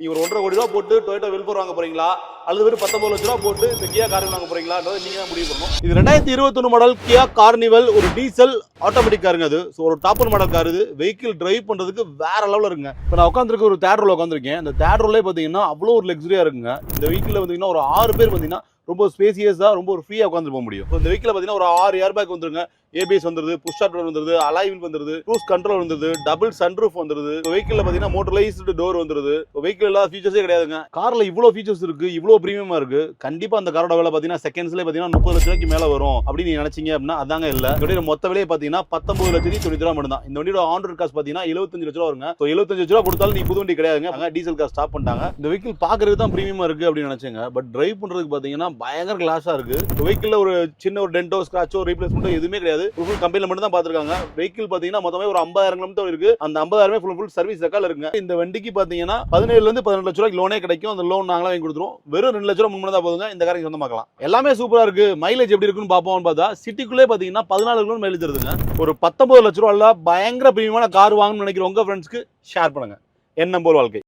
நீங்க ஒரு 1.5 கோடி ரூபா போட்டு டொயோட்டா வெல்ஃபோர் வாங்க போறீங்களா அல்லது வெறும் 19 லட்ச ரூபா போட்டு இந்த கியா கார்னிவல் வாங்க போறீங்களான்றதை நீங்க தான் முடிவு பண்ணணும். இது 2021 மாடல் கியா கார்னிவல், ஒரு டீசல் ஆட்டோமேட்டிக் காருங்க. அது ஒரு டாப் அண்ட் மாடல் கார். இது வெஹிக்கிள் டிரைவ் பண்றதுக்கு வேற லெவல்ல இருக்குங்க. இப்போ நான் உட்காந்துருக்க ஒரு தேர்ட் ரோல உட்காந்துருக்கேன். அந்த தேர்ட் ரோலே பாத்தீங்கன்னா அவ்வளோ ஒரு லக்ஸரியா இருக்குங்க. இந்த வெஹிக்கிள் பாத்தீங்கன்னா ஒரு 6 பேர் பாத்தீங்கன்னா ரொம்ப ஸ்பேசியஸா ரொம்ப ஒரு ஃப்ரீயா உட்காந்து போக முடியும். இந்த வெஹிக்கிள் பாத்தீங்கன்னா ஒரு 6 ஏர் பேக் வந்துருங்க. ஏபிஎஸ் வந்துருது, புஷ் ஸ்டார்ட் வந்துருது, அலாய் வீல் வந்துருது, க்ரூஸ் கண்ட்ரோல் வந்துருது, டபுள் சன்ரூஃப் வந்துருது. வெஹிக்கிள்ல பாத்தீங்கன்னா மோட்டரைஸ்டு டோர் வந்துருது. வெஹிக்கிள் எல்லா ஃபீச்சர்ஸே கிடையாதுங்க. கார்ல இவ்வளவு ஃபீச்சர்ஸ் இருக்கு, இவ்வளவு பிரீமியமா இருக்கு. கண்டிப்பா அந்த காரோட விலை பாத்தீங்கன்னா செகண்ட்ஸ்ல பாத்தீங்கன்னா 30 லட்சம் ரூபாய்க்கு மேல வரும் அப்படின்னு நீங்க நினைச்சீங்க அப்படின்னா அதாங்க இல்ல. இதோட மொத்த விலையை பாத்தீங்கன்னா 19,90,000 ரூபாய் மட்டும் தான். இந்த வண்டியோட ஆன் ரோட் காஸ்ட் பாத்தீங்கன்னா 75 லட்சம் ரூபாய் வருங்க. 75 லட்சம் ரூபாய் கொடுத்தாலும் நீ புது வண்டி கிடையாதுங்க. அங்க டீசல் கார் ஸ்டாப் பண்ணிட்டாங்க. இந்த வெஹிக்கிள் பாக்குறதுக்கு தான் பிரீமியமா இருக்கு அப்படின்னு நினைச்சேங்க. பட் டிரைவ் பண்றதுக்கு பாத்தீங்கன்னா பயங்கர கிளாஸா இருக்கு. வெஹிக்கிள்ல ஒரு சின்ன ஒரு டென்டோ ஸ்கிராச்சோ ரீப்ளேஸ்மெண்ட்டோ எதுவுமே கிடையாது. ஃபுல் கம்பெனில தான் பாத்துருக்காங்க. வெஹிக்கிள் பாத்தீங்கன்னா மொத்தமே ஒரு 50,000 கிலோமீட்டர் இருக்கு. அந்த 50,000 ஃபுல் சர்வீஸ் ரெக்கார்ட்ல இருக்குங்க. இந்த வண்டிக்கு பாத்தீங்கன்னா 17 ல இருந்து 18 லட்சம் ரூபாய்க்கு லோனே கிடைக்கும். அந்த லோன் நாங்களே வாங்கி கொடுத்துருவோம். வெறும் 2 லட்சம் ரூபாய் முன்னாடி போதுங்க இந்த காரை சொந்தமாக்கலாம். எல்லாமே சூப்பரா இருக்கு. மைலேஜ் எப்படி இருக்குன்னு பாப்போம்னு பார்த்தா சிட்டிக்குள்ளே பாத்தீங்கன்னா 14 கிலோமீட்டர் மைலேஜ் தருதுங்க. ஒரு 19 லட்சம் ரூபாய்ல பயங்கர பிரீமியமான கார் வாங்கணும்னு நினைக்கிற உங்க ஃப்ரெண்ட்ஸ்க்கு ஷேர் பண்ணுங்க. எண்ணம் போல் வாழ்க்கை.